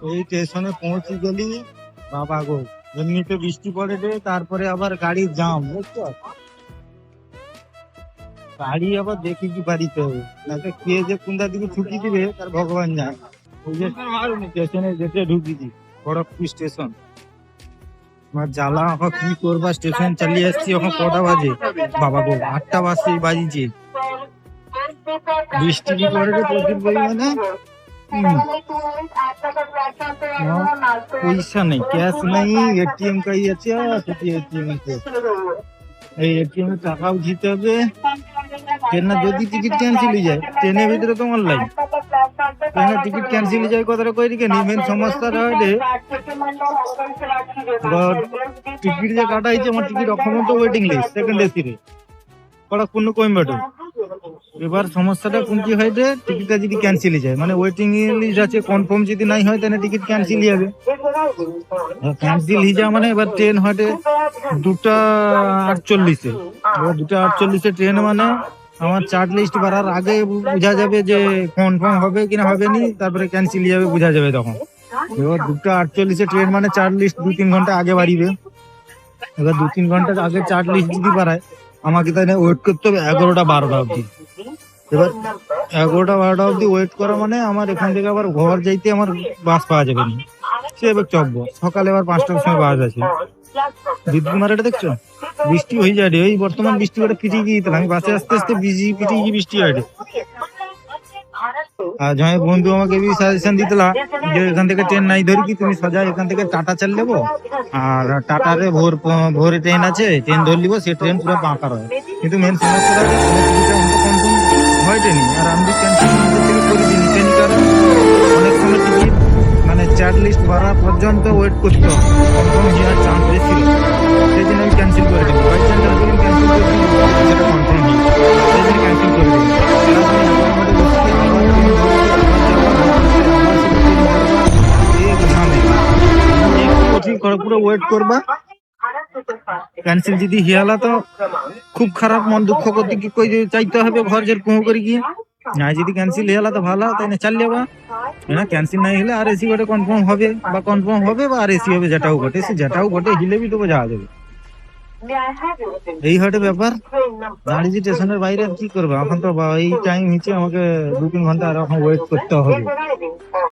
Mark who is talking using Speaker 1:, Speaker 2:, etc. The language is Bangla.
Speaker 1: এই স্টেশনে পৌঁছে গেলি বাবা গো, এমনিতে বৃষ্টি পড়ে রে, তারপরে আবার গাড়ির জাম, বুঝছো? গাড়ি আবার দেখে কি বাড়িতে হবে, না তো কে যে কোনটা দিকে ছুটি দিবে তার ভগবান জানে। ওই যে স্টেশনে যেতে ঢুকিছি, খড়গপুর স্টেশন। আমার জ্বালা, এখন কি করবা, স্টেশন চালিয়ে আসছি, এখন কটা বাজে বাবা গো, 8টা বাজিছে। বৃষ্টি কি পড়ে রে প্রচুর পরিমাণে। পয়সা নেই, ক্যাশ নেই, এটিএম কাই আছে, এটিএম আছে, এই এটিএম এ টাকাও দিতে হবে। ট্রেনে যদি টিকিট ক্যান্সেল হয়ে যায়, ট্রেনের ভিতরে তো অনলাইন, ট্রেনের টিকিট ক্যান্সেল হয়ে যায়, কথাটা কই দিকে মেন সমস্যাটা হয় টিকিট যে কাটা হয়েছে, আমার টিকিট অক্ষম তো ওয়েটিং লিস্ট সেকেন্ড এসি রে খড়গপুর কোয়েম্বাটোর। এবার সমস্যাটা কোন কি হয় রে, টিকিটটা যদি ক্যান্সেল হয়ে যায়, মানে ওয়েটিং লিস্ট আছে, কনফার্ম যদি নাই হয় তাহলে টিকিট ক্যান্সেল হয়ে যাবে। ক্যান্সেল হয়ে যাওয়া মানে এবার ট্রেন হটে 2:48-এ, এবার 2:48-এ ট্রেন, মানে আমার চার্ট লিস্ট বাড়ার আগে বোঝা যাবে যে কনফার্ম হবে কিনা হবে নি, তারপরে ক্যান্সেল হয়ে যাবে, বোঝা যাবে তখন। এবার 2:48-এ ট্রেন, মানে চার্ট লিস্ট 2-3 ঘন্টা আগে বাড়িবে। এবার 2-3 ঘন্টা আগে চার্ট লিস্ট যদি বাড়ায়, আমাকে তাই ওয়েট করতে হবে 11টা-12টা অব্দি। এবার 11টা-12টা অব্দি ওয়েট করা মানে আমার এখান থেকে আবার ঘর যাইতে আমার বাস পাওয়া যাবে না, সে এবার চকবো। সকালে আবার 5টার সময় বাস আছে। বিদ্যুৎ মারাটা দেখছো, বৃষ্টি হয়ে যায় রে, এই বর্তমান বৃষ্টি করে পিটিয়ে গিয়ে আমি বাসে আস্তে আস্তে পিটিয়ে গিয়ে বৃষ্টি হয় রে। আর যাই বন্ধু আমাকে সাজেশন দিতলা যে এখান থেকে ট্রেন নাই ধরি কি, তুমি সোজা এখান থেকে টাটা চাল নেবো, আর টাটারে ভোরে ট্রেন আছে, ট্রেন ধরে নিবো, সে ট্রেন পুরো বাঁকা হয়। কিন্তু মেন সমস্যাটা হয় ট্রেনই, আর আমি ক্যান্সেল থেকে করে দিই ট্রেনই, কারণ অনেক সময় টিকিট মানে চার্ট লিস্ট ভরা পর্যন্ত ওয়েট করতে হবে, কনফার্ম হওয়ার চান্স বেশি, সেই জন্য আমি ক্যান্সেল করে দিই। বাই চান্স ক্যান্সেল করে দিই, সেটা কনফার্ম নেই, সেই জন্য ক্যান্সেল করে দিই। পুরো ওয়েট করবা, ক্যান্সেল যদি হিয়ালা তো খুব খারাপ, মন দুঃখ করতে কি কই চাইতে হবে ঘর জের কুঁ করে গিয়ে। না যদি ক্যান্সেল হিয়ালা তো ভালো, তাই না চাল যাবা, না ক্যান্সেল নাই হলে আর এসি ঘটে কনফার্ম হবে, বা আর এসি হবে, যেটাও ঘটে সে যেটাও ঘটে হিলেবি তবে যাওয়া যাবে। এই হটে ব্যাপার। দাঁড়িয়ে স্টেশনের বাইরে কি করবে এখন, তো এই টাইম হচ্ছে, আমাকে 2-3 ঘন্টা আর এখন ওয়েট করতে হবে।